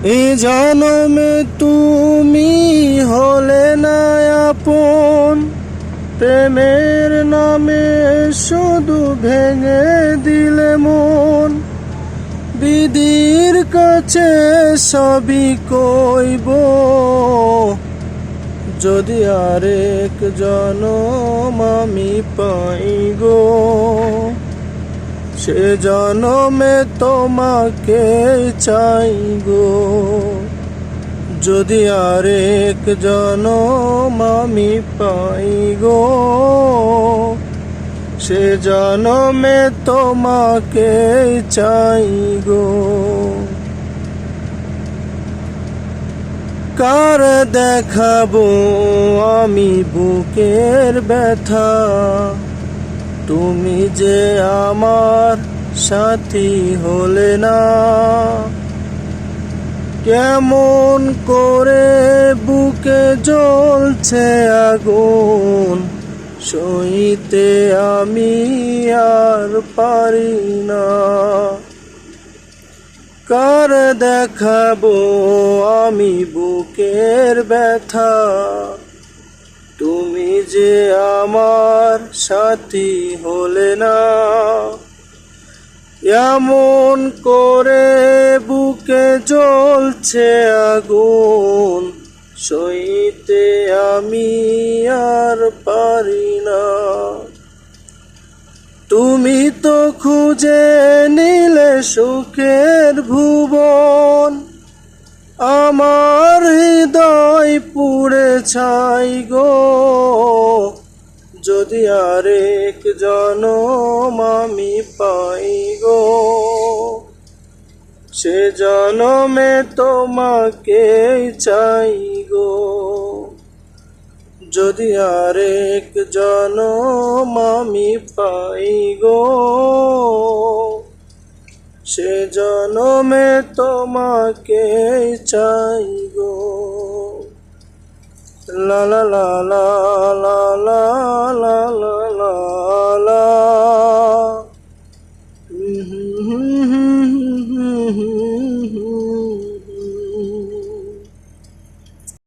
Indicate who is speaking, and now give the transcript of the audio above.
Speaker 1: এ জনমে তুমি হলে না আপন, প্রেমের নামে শুধু ভেঙে দিলে মন। বিধির কাছে সবই কইব, যদি আরেক জনম আমি পাই গো। সে জনমে তোমাকে চাই গো, যদি আরেক জনম আমি পাই গো। সে জনমে তোমাকে চাই গো। কার দেখাবো আমি বুকের ব্যথা, তুমি যে আমার সাথী হলে না। কেমন করে বুকে জ্বলছে আগুন, সইতে আমি আর পারি না। কার দেখাবো আমি বুকের ব্যথা, তুমি যে আমার সাথী হলে না। এমন করে বুকে জ্বলছে আগুন, সইতে আমি আর পারি না। তুমি তো খুঁজে নিলে সুখের ভুবন, আমার হৃদয় পুড়ে ছাই গো। যদি আরেক জনম আমি পাই গো, সে জনমে তোমাকে চাই গো। যদি আরেক জনম আমি পাই গো, সে জনমে তোমাকে চাই গো। লা লা লা লা লা লা লা লা।